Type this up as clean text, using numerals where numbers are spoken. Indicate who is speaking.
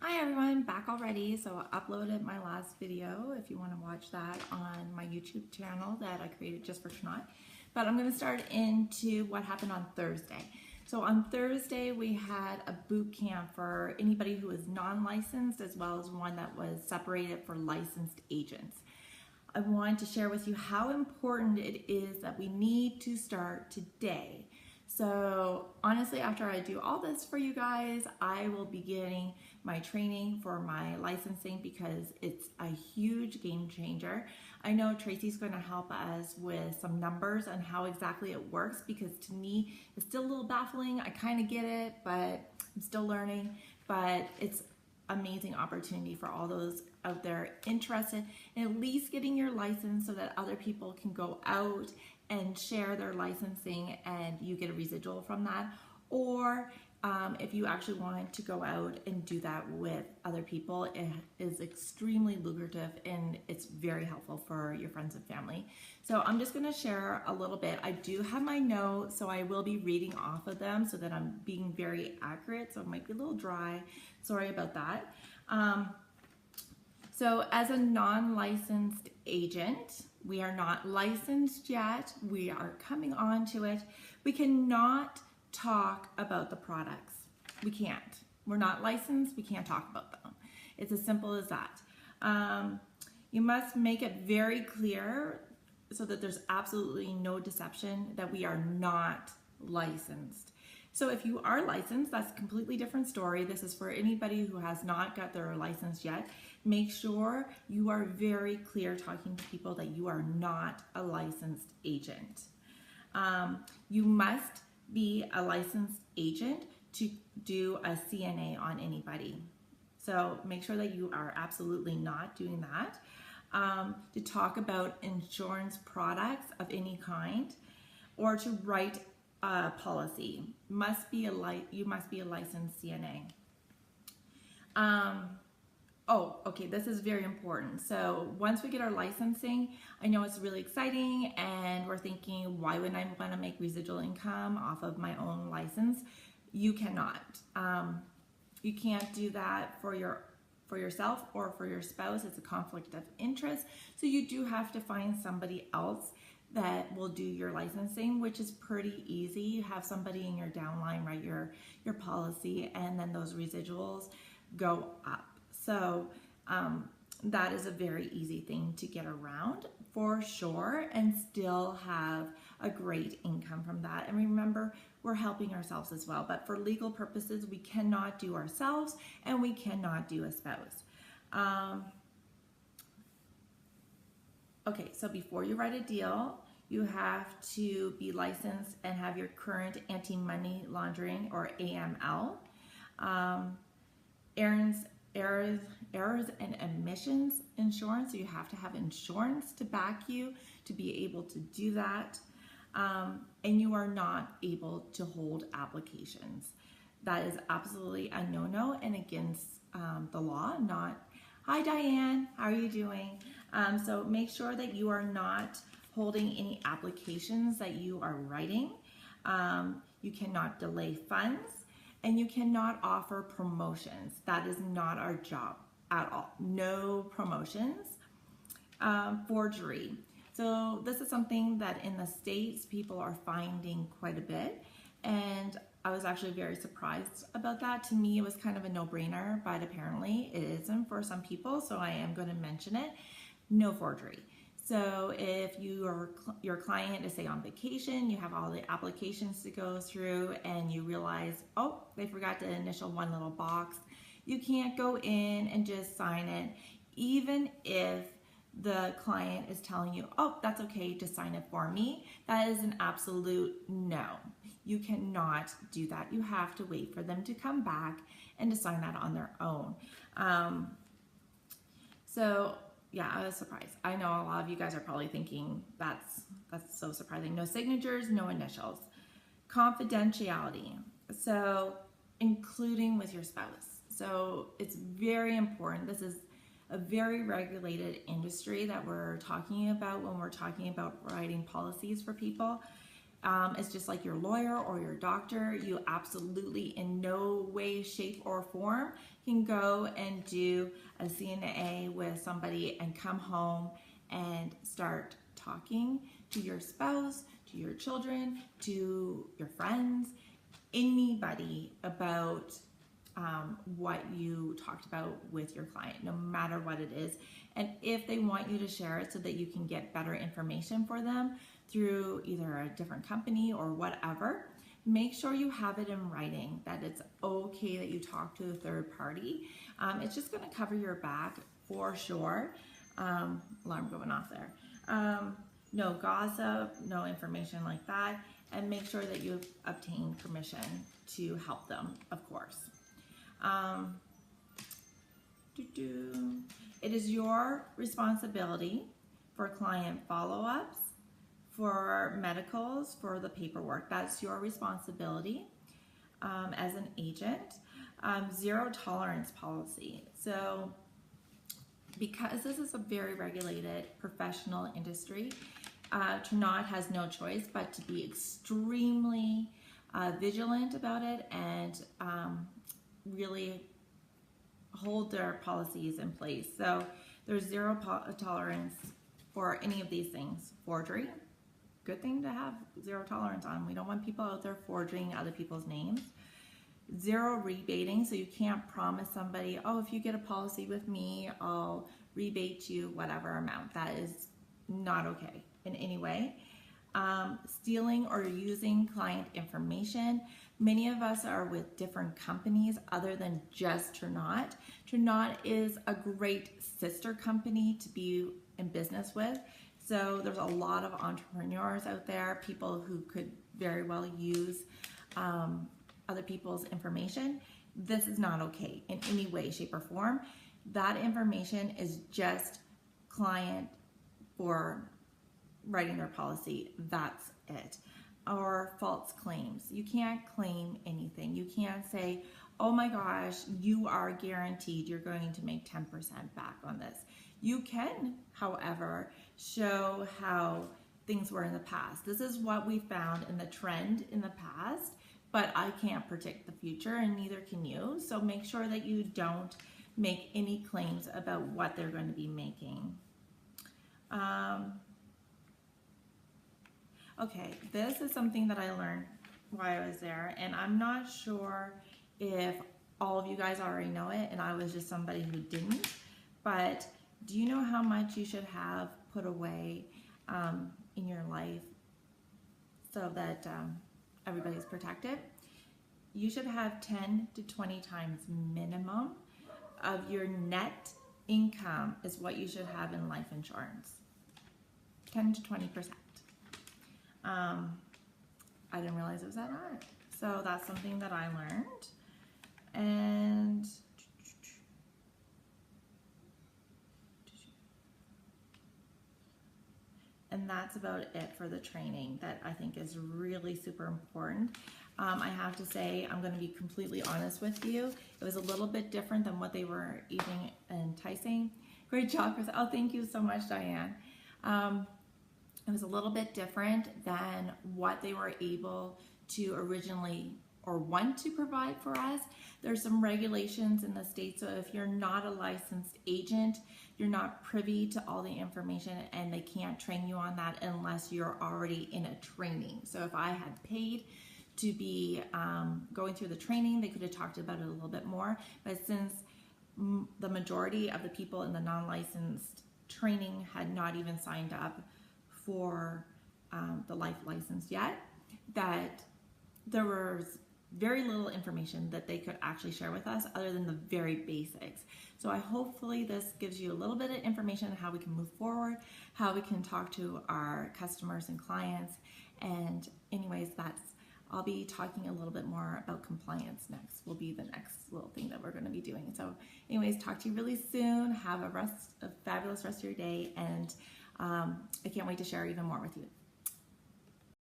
Speaker 1: Hi everyone, back already. So I uploaded my last video if you want to watch that on my YouTube channel that I created just for tonight. But I'm going to start into what happened on Thursday. So on Thursday we had a boot camp for anybody who is non-licensed as well as one that was separated for licensed agents. I want to share with you how important it is that we need to start today. So honestly, after I do all this for you guys, I will be getting my training for my licensing because it's a huge game changer. I know Tracy's going to help us with some numbers and how exactly it works because to me, it's still a little baffling. I kind of get it, but I'm still learning, but it's amazing opportunity for all those out there interested in at least getting your license so that other people can go out and share their licensing and you get a residual from that, or if you actually want to go out and do that with other people, it is extremely lucrative and it's very helpful for your friends and family. So I'm just going to share a little bit. I do have my notes, so I will be reading off of them so that I'm being very accurate, so it might be a little dry. Sorry about that. So as a non-licensed agent, we are not licensed yet. We are coming on to it. We cannot talk about the products. We can't. We're not licensed. We can't talk about them. It's as simple as that. You must make it very clear so that there's absolutely no deception that we are not licensed. So if you are licensed, that's a completely different story. This is for anybody who has not got their license yet. Make sure you are very clear talking to people that you are not a licensed agent. You must be a licensed agent to do a CNA on anybody. So make sure that you are absolutely not doing that. To talk about insurance products of any kind or to write a policy. You must be a licensed CNA. Oh, okay, this is very important. So once we get our licensing, I know it's really exciting and we're thinking, why wouldn't I want to make residual income off of my own license? You cannot. You can't do that for yourself or for your spouse. It's a conflict of interest. So you do have to find somebody else that will do your licensing, which is pretty easy. You have somebody in your downline write your policy and then those residuals go up. So that is a very easy thing to get around for sure and still have a great income from that. And remember, we're helping ourselves as well. But for legal purposes, we cannot do ourselves and we cannot do a spouse. Okay, so before you write a deal, you have to be licensed and have your current anti-money laundering or AML. Errors and omissions insurance, so you have to have insurance to back you to be able to do that. And you are not able to hold applications. That is absolutely a no-no and against the law. Not, hi Diane, how are you doing? So make sure that you are not holding any applications that you are writing. You cannot delay funds. And you cannot offer promotions. That is not our job at all. No promotions. Forgery. So this is something that in the States people are finding quite a bit. And I was actually very surprised about that. To me, it was kind of a no-brainer, but apparently it isn't for some people. So I am going to mention it. No forgery. So if your client is, say, on vacation, you have all the applications to go through and you realize, oh, they forgot to initial one little box, you can't go in and just sign it, even if the client is telling you, oh, that's okay, just sign it for me. That is an absolute no. You cannot do that. You have to wait for them to come back and to sign that on their own. Yeah, I was surprised. I know a lot of you guys are probably thinking that's so surprising. No signatures, no initials. Confidentiality. So including with your spouse. So it's very important. This is a very regulated industry that we're talking about when we're talking about writing policies for people. It's just like your lawyer or your doctor. You absolutely in no way, shape, or form can go and do a CNA with somebody and come home and start talking to your spouse, to your children, to your friends, anybody about what you talked about with your client, no matter what it is. And if they want you to share it so that you can get better information for them through either a different company or whatever, make sure you have it in writing that it's okay that you talk to a third party. It's just going to cover your back for sure. Alarm going off there. No gossip, no information like that, and make sure that you've obtained permission to help them, of course. It is your responsibility for client follow-ups, for medicals, for the paperwork. That's your responsibility as an agent. Zero tolerance policy. So because this is a very regulated professional industry, Trinod has no choice but to be extremely vigilant about it and really hold their policies in place. So there's zero tolerance for any of these things. Forgery, good thing to have zero tolerance on. We don't want people out there forging other people's names. Zero rebating, so you can't promise somebody, oh, if you get a policy with me, I'll rebate you whatever amount. That is not okay in any way. Stealing or using client information. Many of us are with different companies other than just Trinod. Trinod is a great sister company to be in business with. So there's a lot of entrepreneurs out there, people who could very well use other people's information. This is not okay in any way, shape, or form. That information is just client for writing their policy. That's it. Or false claims. You can't claim anything. You can't say, oh my gosh, you are guaranteed you're going to make 10% back on this. You can, however, show how things were in the past. This is what we found in the trend in the past, but I can't predict the future and neither can you. So make sure that you don't make any claims about what they're going to be making. Okay, this is something that I learned while I was there, and I'm not sure if all of you guys already know it and I was just somebody who didn't, but do you know how much you should have put away in your life so that everybody's protected? You should have 10 to 20 times minimum of your net income is what you should have in life insurance. 10 to 20%. I didn't realize it was that hard. So that's something that I learned. And that's about it for the training that I think is really super important. I have to say, I'm going to be completely honest with you. It was a little bit different than what they were even enticing. Great job, Chris. Oh, thank you so much, Diane. It was a little bit different than what they were able to originally or want to provide for us. There's some regulations in the state, so if you're not a licensed agent, you're not privy to all the information and they can't train you on that unless you're already in a training. So if I had paid to be going through the training, they could have talked about it a little bit more, but since the majority of the people in the non-licensed training had not even signed up for the life license yet, that there was very little information that they could actually share with us other than the very basics. So hopefully this gives you a little bit of information on how we can move forward, how we can talk to our customers and clients. And anyways, I'll be talking a little bit more about compliance next. Will be the next little thing that we're going to be doing. So anyways, talk to you really soon. Have a fabulous rest of your day, and I can't wait to share even more with you.